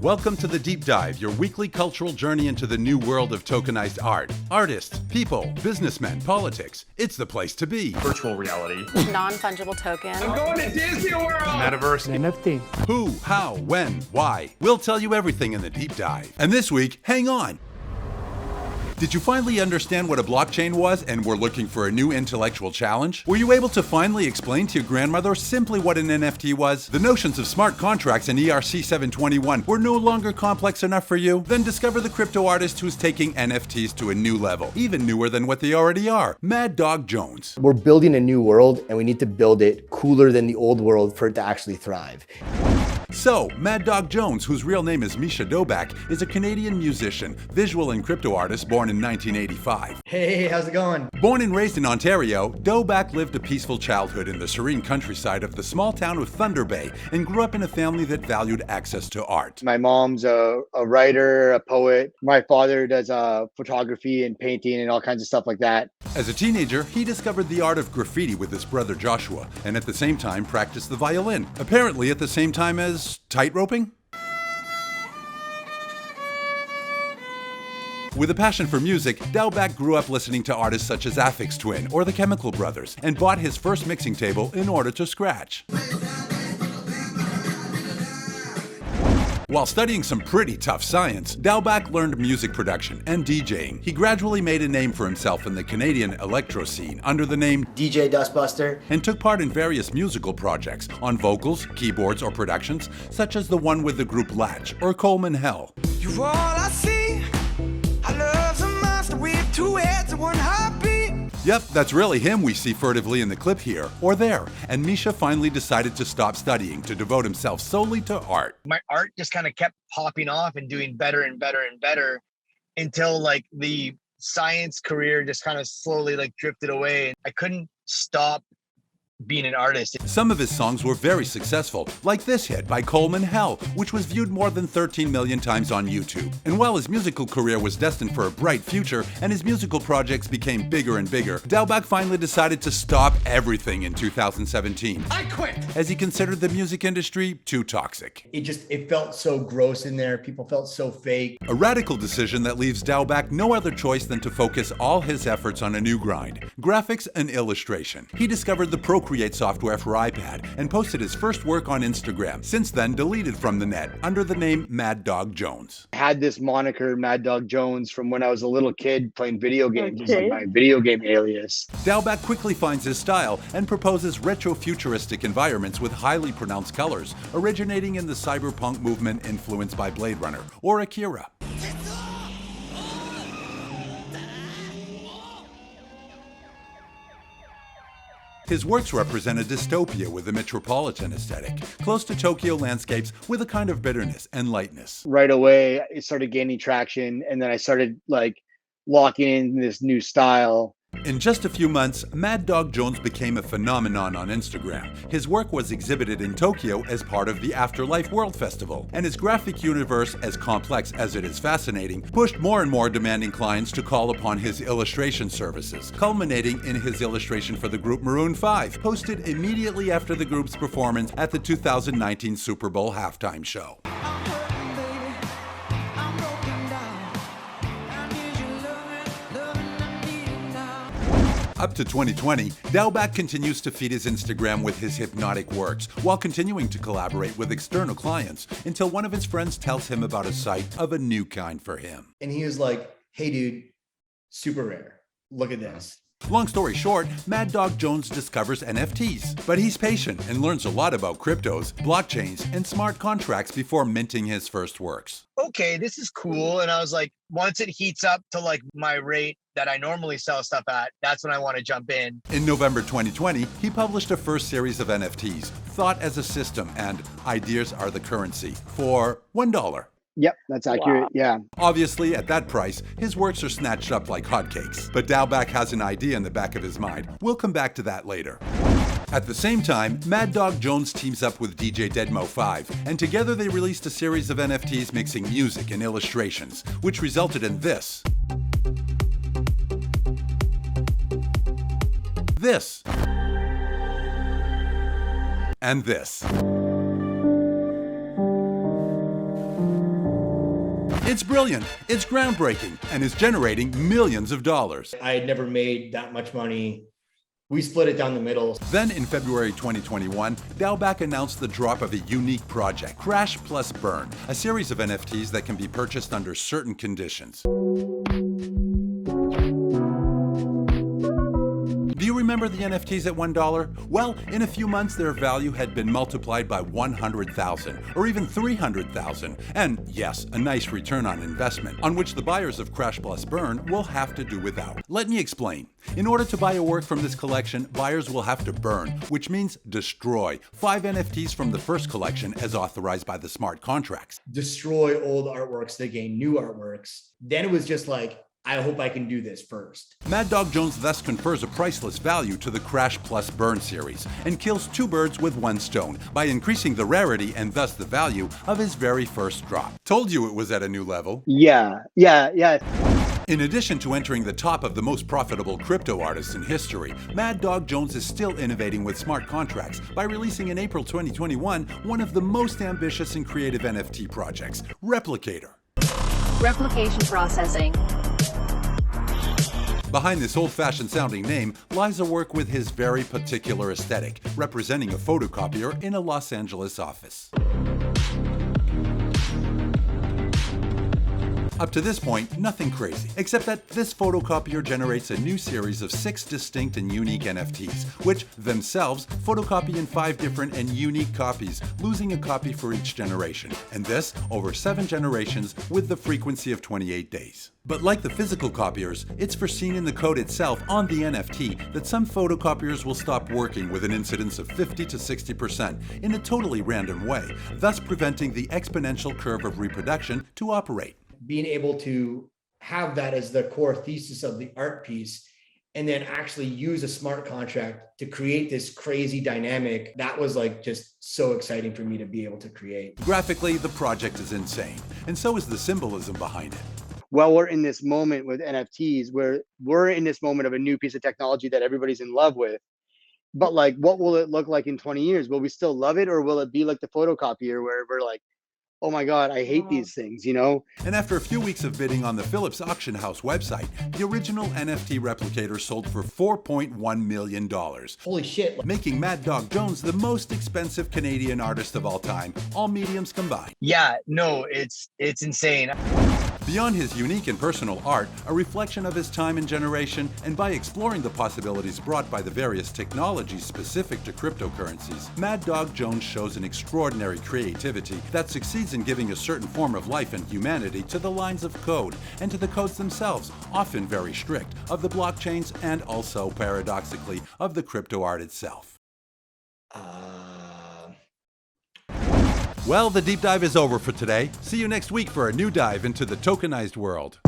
Welcome to The Deep Dive, your weekly cultural journey into the new world of tokenized art. Artists, people, businessmen, politics. It's the place to be. Virtual reality. Non-fungible token. I'm going to Disney World! Metaverse. NFT. Who, how, when, why. We'll tell you everything in The Deep Dive. And this week, hang on. Did you finally understand what a blockchain was and were looking for a new intellectual challenge? Were you able to finally explain to your grandmother simply what an NFT was? The notions of smart contracts and ERC 721 were no longer complex enough for you? Then discover the crypto artist who's taking NFTs to a new level, even newer than what they already are, Mad Dog Jones. We're building a new world and we need to build it cooler than the old world for it to actually thrive. So, Mad Dog Jones, whose real name is Misha Doback, is a Canadian musician, visual and crypto artist born in 1985. Hey, how's it going? Born and raised in Ontario, Doback lived a peaceful childhood in the serene countryside of the small town of Thunder Bay and grew up in a family that valued access to art. My mom's a writer, a poet. My father does photography and painting and all kinds of stuff like that. As a teenager, he discovered the art of graffiti with his brother Joshua, and at the same time practiced the violin. Apparently at the same time as tight-roping? With a passion for music, Doback grew up listening to artists such as Aphex Twin or the Chemical Brothers, and bought his first mixing table in order to scratch. While studying some pretty tough science, Doback learned music production and DJing. He gradually made a name for himself in the Canadian electro scene under the name DJ Dustbuster. And took part in various musical projects on vocals, keyboards, or productions, such as the one with the group Latch or Coleman Hell. You're all I see. I love a monster with two heads and one heartbeat. Yep, that's really him we see furtively in the clip here, or there. And Misha finally decided to stop studying to devote himself solely to art. My art just kind of kept popping off and doing better and better and better until like the science career just kind of slowly like drifted away. I couldn't stop being an artist. Some of his songs were very successful, like this hit by Coleman Hell, which was viewed more than 13 million times on YouTube. And while his musical career was destined for a bright future and his musical projects became bigger and bigger, Doback finally decided to stop everything in 2017. I quit. As he considered the music industry too toxic. It felt so gross in there. People felt so fake. A radical decision that leaves Doback no other choice than to focus all his efforts on a new grind, graphics and illustration. He discovered the Procreate software for iPad and posted his first work on Instagram, since then deleted from the net under the name Mad Dog Jones. I had this moniker, Mad Dog Jones, from when I was a little kid playing video games. It's like my video game alias. Doback quickly finds his style and proposes retro-futuristic environments with highly pronounced colors, originating in the cyberpunk movement influenced by Blade Runner or Akira. His works represent a dystopia with a metropolitan aesthetic, close to Tokyo landscapes with a kind of bitterness and lightness. Right away, it started gaining traction, and then I started like locking in this new style. In just a few months, Mad Dog Jones became a phenomenon on Instagram. His work was exhibited in Tokyo as part of the Afterlife World Festival, and his graphic universe, as complex as it is fascinating, pushed more and more demanding clients to call upon his illustration services, culminating in his illustration for the group Maroon 5, posted immediately after the group's performance at the 2019 Super Bowl halftime show. Up to 2020, Doback continues to feed his Instagram with his hypnotic works, while continuing to collaborate with external clients, until one of his friends tells him about a site of a new kind for him. And he was like, hey dude, super rare. Look at this. Long story short, Mad Dog Jones discovers NFTs, but he's patient and learns a lot about cryptos, blockchains, and smart contracts before minting his first works. Okay, this is cool. And I was like, once it heats up to like my rate that I normally sell stuff at, that's when I want to jump in. In November 2020, he published a first series of NFTs, Thought as a System and Ideas Are the Currency, for $1. Yep, that's accurate. Wow. Yeah. Obviously, at that price, his works are snatched up like hotcakes. But Doback has an idea in the back of his mind. We'll come back to that later. At the same time, Mad Dog Jones teams up with DJ Deadmo5, and together they released a series of NFTs mixing music and illustrations, which resulted in this. This. And this. It's brilliant, it's groundbreaking, and is generating millions of dollars. I had never made that much money. We split it down the middle. Then in February 2021, Dowback announced the drop of a unique project, Crash Plus Burn, a series of NFTs that can be purchased under certain conditions. Do you remember the NFTs at $1? Well, in a few months their value had been multiplied by 100,000 or even 300,000. And yes, a nice return on investment, on which the buyers of Crash Plus Burn will have to do without. Let me explain. In order to buy a work from this collection, buyers will have to burn, which means destroy, 5 NFTs from the first collection as authorized by the smart contracts. Destroy old artworks to gain new artworks. Then it was just like, I hope I can do this first. Mad Dog Jones thus confers a priceless value to the Crash Plus Burn series and kills 2 birds with 1 stone by increasing the rarity and thus the value of his very first drop. Told you it was at a new level. Yeah. In addition to entering the top of the most profitable crypto artists in history, Mad Dog Jones is still innovating with smart contracts by releasing in April 2021 one of the most ambitious and creative NFT projects, Replicator. Replication processing. Behind this old-fashioned sounding name lies a work with his very particular aesthetic, representing a photocopier in a Los Angeles office. Up to this point, nothing crazy, except that this photocopier generates a new series of 6 distinct and unique NFTs, which themselves photocopy in 5 different and unique copies, losing a copy for each generation, and this over 7 generations with the frequency of 28 days. But like the physical copiers, it's foreseen in the code itself on the NFT that some photocopiers will stop working with an incidence of 50 to 60% in a totally random way, thus preventing the exponential curve of reproduction to operate. Being able to have that as the core thesis of the art piece and then actually use a smart contract to create this crazy dynamic, that was like just so exciting for me to be able to create. Graphically, the project is insane, and so is the symbolism behind it. Well, we're in this moment with NFTs where we're in this moment of a new piece of technology that everybody's in love with. But like, what will it look like in 20 years? Will we still love it, or will it be like the photocopier where we're like, oh my God, I hate these things, you know? And after a few weeks of bidding on the Phillips Auction House website, the original NFT replicator sold for $4.1 million. Holy shit. Making Mad Dog Jones the most expensive Canadian artist of all time, all mediums combined. Yeah, no, it's insane. Beyond his unique and personal art, a reflection of his time and generation, and by exploring the possibilities brought by the various technologies specific to cryptocurrencies, Mad Dog Jones shows an extraordinary creativity that succeeds in giving a certain form of life and humanity to the lines of code, and to the codes themselves, often very strict, of the blockchains and also, paradoxically, of the crypto art itself. Well, the deep dive is over for today. See you next week for a new dive into the tokenized world.